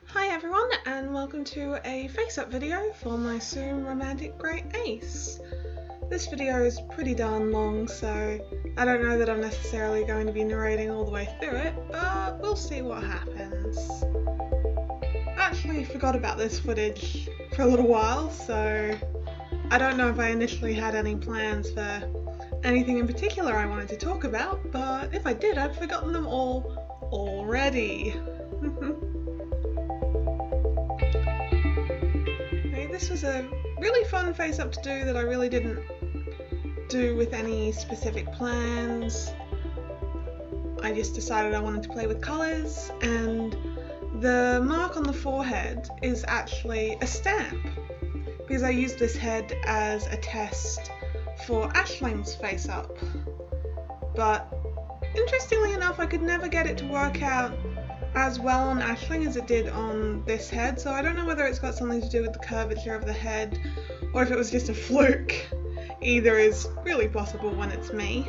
Hi everyone, and welcome to a face-up video for my Soom Romantic Grey Ace. This video is pretty darn long, so I don't know that I'm necessarily going to be narrating all the way through it, but we'll see what happens. I actually forgot about this footage for a little while, so I don't know if I initially had any plans for anything in particular I wanted to talk about, but if I did, I've forgotten them all already. This was a really fun face-up to do that I really didn't do with any specific plans. I just decided I wanted to play with colours, and the mark on the forehead is actually a stamp because I used this head as a test for Ashling's face-up. But interestingly enough, I could never get it to work out as well on Ashling as it did on this head, so I don't know whether it's got something to do with the curvature of the head or if it was just a fluke. Either is really possible when it's me.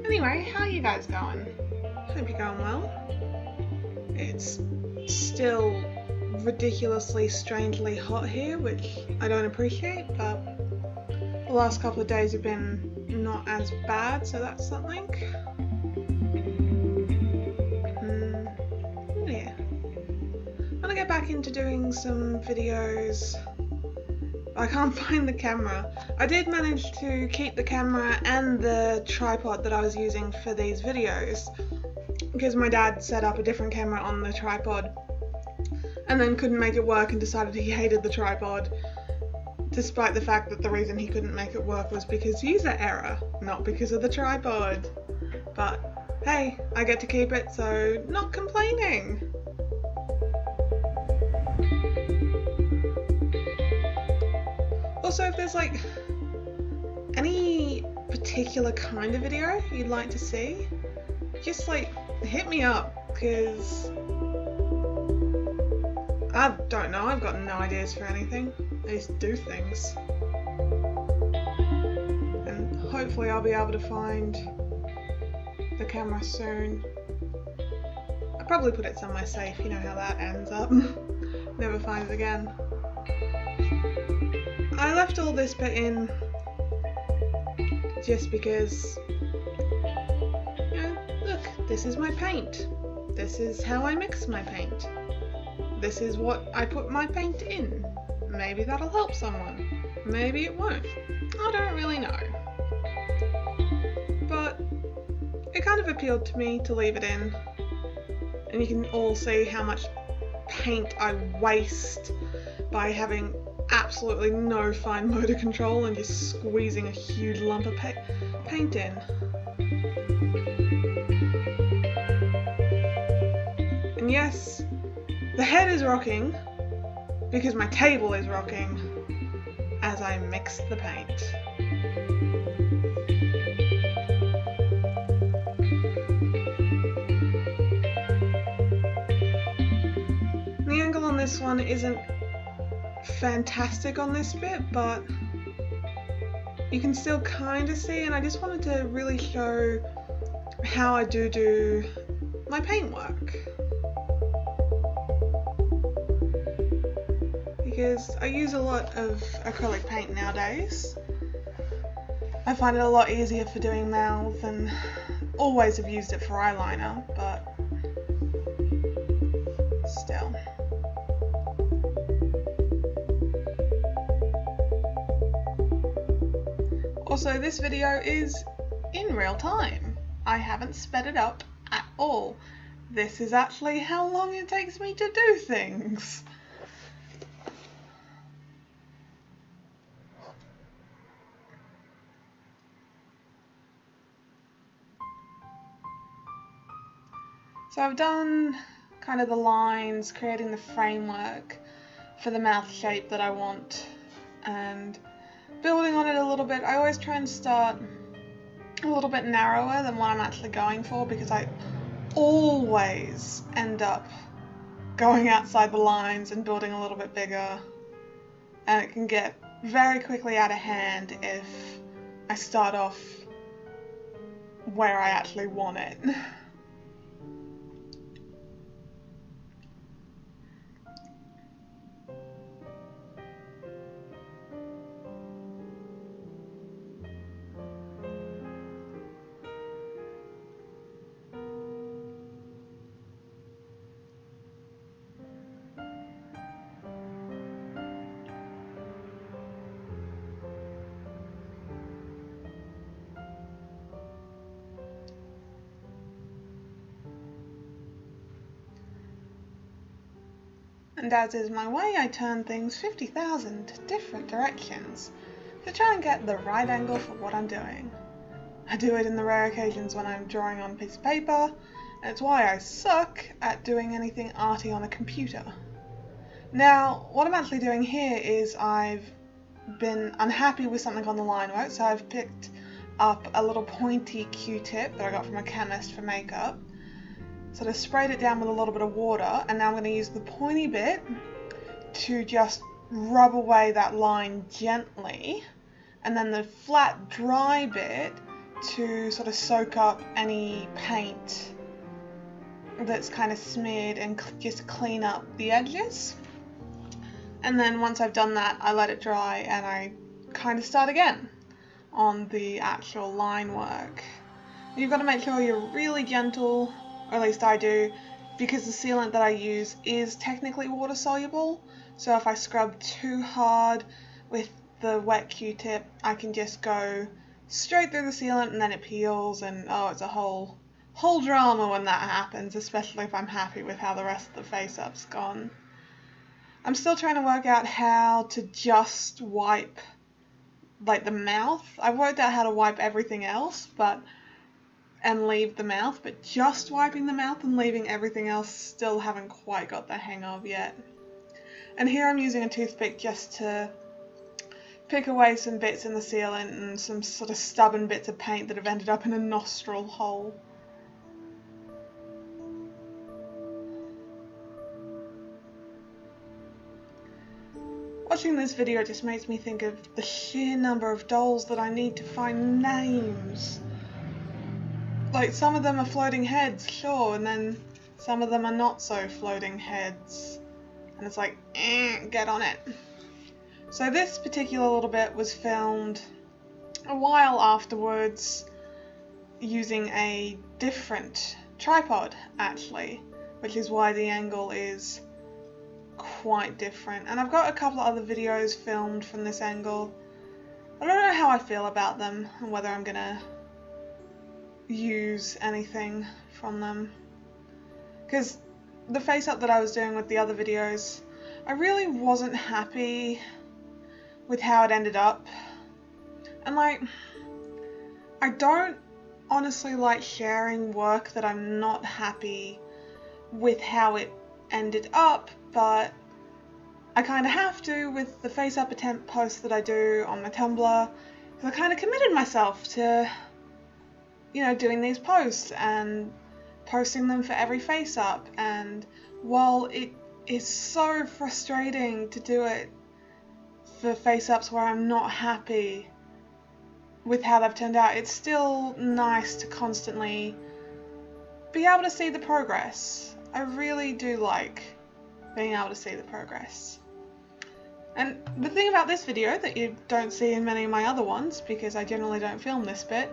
Anyway, how are you guys going? Hope you're going well. It's still ridiculously, strangely hot here, which I don't appreciate, but the last couple of days have been not as bad, so that's something. Yeah. I'm gonna get back into doing some videos. I can't find the camera. I did manage to keep the camera and the tripod that I was using for these videos because my dad set up a different camera on the tripod and then couldn't make it work and decided he hated the tripod, despite the fact that the reason he couldn't make it work was because user error, not because of the tripod. But hey, I get to keep it, so not complaining. Also, if there's like any particular kind of video you'd like to see, just like hit me up, because I don't know, I've got no ideas for anything. I just do things. And hopefully I'll be able to find the camera soon. I'll probably put it somewhere safe, you know how that ends up. Never find it again. I left all this bit in just because, you know, look, this is my paint. This is how I mix my paint. This is what I put my paint in. Maybe that'll help someone. Maybe it won't. I don't really know. But it kind of appealed to me to leave it in. And you can all see how much paint I waste by having absolutely no fine motor control and just squeezing a huge lump of paint in. And yes, the head is rocking because my table is rocking as I mix the paint. The angle on this one isn't fantastic on this bit, but you can still kind of see, and I just wanted to really show how I do my paint work, because I use a lot of acrylic paint nowadays. I find it a lot easier for doing mouth, and always have used it for eyeliner, but still. Also, this video is in real time. I haven't sped it up at all. This is actually how long it takes me to do things. So I've done kind of the lines, creating the framework for the mouth shape that I want, and building on it a little bit. I always try and start a little bit narrower than what I'm actually going for, because I always end up going outside the lines and building a little bit bigger, and it can get very quickly out of hand if I start off where I actually want it. And as is my way, I turn things 50,000 different directions to try and get the right angle for what I'm doing. I do it in the rare occasions when I'm drawing on a piece of paper, and it's why I suck at doing anything arty on a computer. Now, what I'm actually doing here is I've been unhappy with something on the line work, so I've picked up a little pointy Q-tip that I got from a chemist for makeup. So I sprayed it down with a little bit of water, and now I'm going to use the pointy bit to just rub away that line gently, and then the flat dry bit to sort of soak up any paint that's kind of smeared and just clean up the edges. And then once I've done that, I let it dry and I kind of start again on the actual line work. You've got to make sure you're really gentle, or at least I do, because the sealant that I use is technically water soluble, so if I scrub too hard with the wet Q-tip, I can just go straight through the sealant and then it peels, and oh, it's a whole drama when that happens, especially if I'm happy with how the rest of the face-up's gone. I'm still trying to work out how to just wipe like the mouth. I've worked out how to wipe everything else, and leave the mouth, but just wiping the mouth and leaving everything else still haven't quite got the hang of yet. And here I'm using a toothpick just to pick away some bits in the sealant and some sort of stubborn bits of paint that have ended up in a nostril hole. Watching this video just makes me think of the sheer number of dolls that I need to find names. Like, some of them are floating heads, sure, and then some of them are not so floating heads. And it's like, get on it. So this particular little bit was filmed a while afterwards using a different tripod, actually, which is why the angle is quite different. And I've got a couple of other videos filmed from this angle. I don't know how I feel about them and whether I'm gonna use anything from them, because the face up that I was doing with the other videos, I really wasn't happy with how it ended up, and like, I don't honestly like sharing work that I'm not happy with how it ended up, but I kind of have to with the face up attempt posts that I do on my Tumblr, because I kind of committed myself to, you know, doing these posts and posting them for every face up, and while it is so frustrating to do it for face ups where I'm not happy with how they've turned out, it's still nice to constantly be able to see the progress. I really do like being able to see the progress. And the thing about this video that you don't see in many of my other ones, because I generally don't film this bit,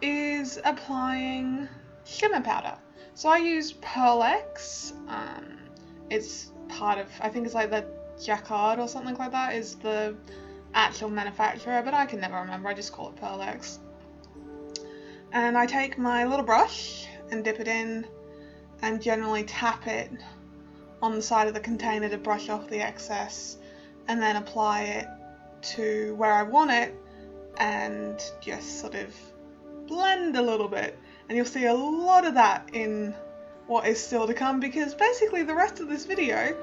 is applying shimmer powder. So I use Pearl X. It's part of, I think it's like the Jacquard or something like that is the actual manufacturer, but I can never remember, I just call it Pearl X. And I take my little brush and dip it in and generally tap it on the side of the container to brush off the excess, and then apply it to where I want it and just sort of blend a little bit. And you'll see a lot of that in what is still to come, because basically the rest of this video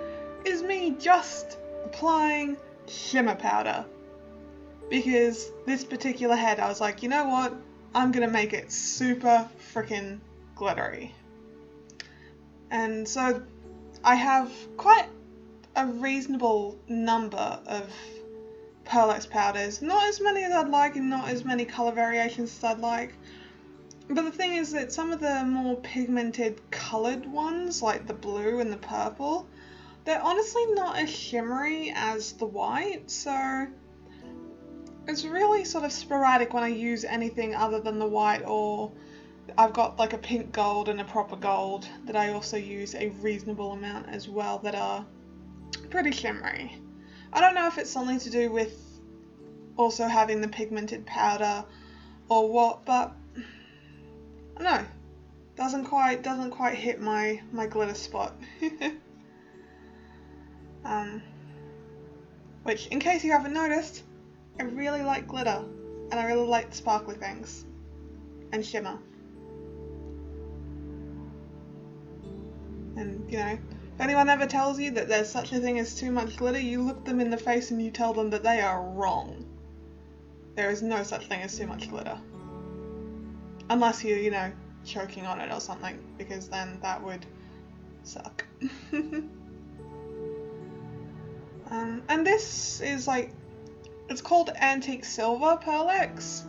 is me just applying shimmer powder. Because this particular head, I was like, you know what, I'm gonna make it super freaking glittery. And so I have quite a reasonable number of Pearl-Ex powders. Not as many as I'd like and not as many colour variations as I'd like. But the thing is that some of the more pigmented coloured ones, like the blue and the purple, they're honestly not as shimmery as the white, so it's really sort of sporadic when I use anything other than the white, or I've got like a pink gold and a proper gold that I also use a reasonable amount as well that are pretty shimmery. I don't know if it's something to do with also having the pigmented powder or what, but I don't know, doesn't quite hit my glitter spot. Which, in case you haven't noticed, I really like glitter, and I really like the sparkly things and shimmer. And you know, if anyone ever tells you that there's such a thing as too much glitter, you look them in the face and you tell them that they are wrong. There is no such thing as too much glitter. Unless you're, you know, choking on it or something, because then that would suck. And this is like, it's called Antique Silver Pearl-Ex,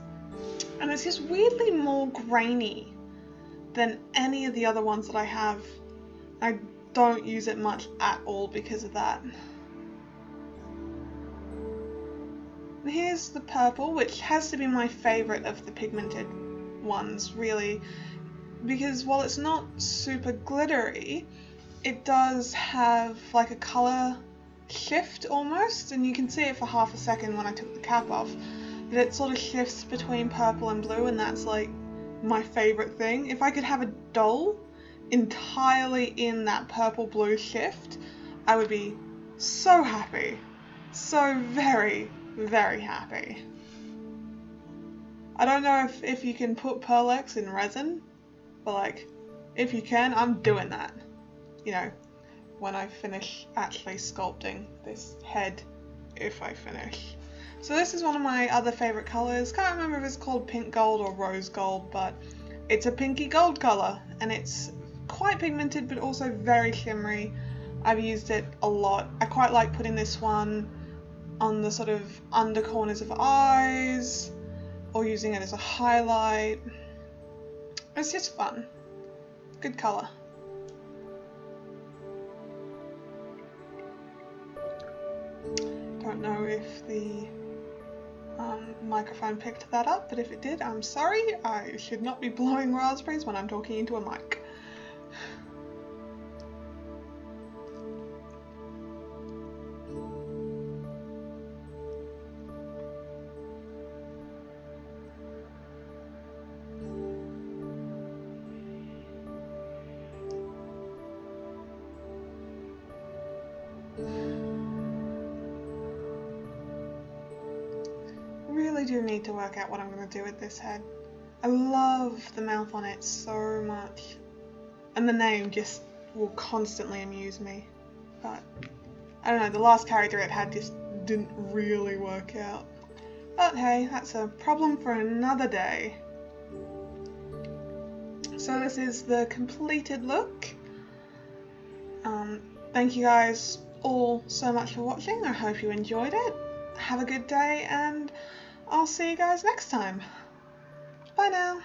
and it's just weirdly more grainy than any of the other ones that I have. I don't use it much at all because of that. And here's the purple, which has to be my favourite of the pigmented ones, really, because while it's not super glittery, it does have like a colour shift almost, and you can see it for half a second when I took the cap off, that it sort of shifts between purple and blue, and that's like my favourite thing. If I could have a doll entirely in that purple blue shift, I would be so happy, so very, very happy. I don't know if you can put Pearl-Ex in resin, but like, if you can, I'm doing that, you know, when I finish actually sculpting this head, if I finish. So this is one of my other favourite colours. Can't remember if it's called pink gold or rose gold, but it's a pinky gold colour, and it's quite pigmented but also very shimmery. I've used it a lot. I quite like putting this one on the sort of under corners of eyes, or using it as a highlight. It's just fun. Good colour. Don't know if the microphone picked that up, but if it did, I'm sorry. I should not be blowing raspberries when I'm talking into a mic. I do need to work out what I'm going to do with this head. I love the mouth on it so much, and the name just will constantly amuse me, but I don't know, the last character it had just didn't really work out. But hey, that's a problem for another day. So this is the completed look. Thank you guys all so much for watching. I hope you enjoyed it. Have a good day, and I'll see you guys next time. Bye now.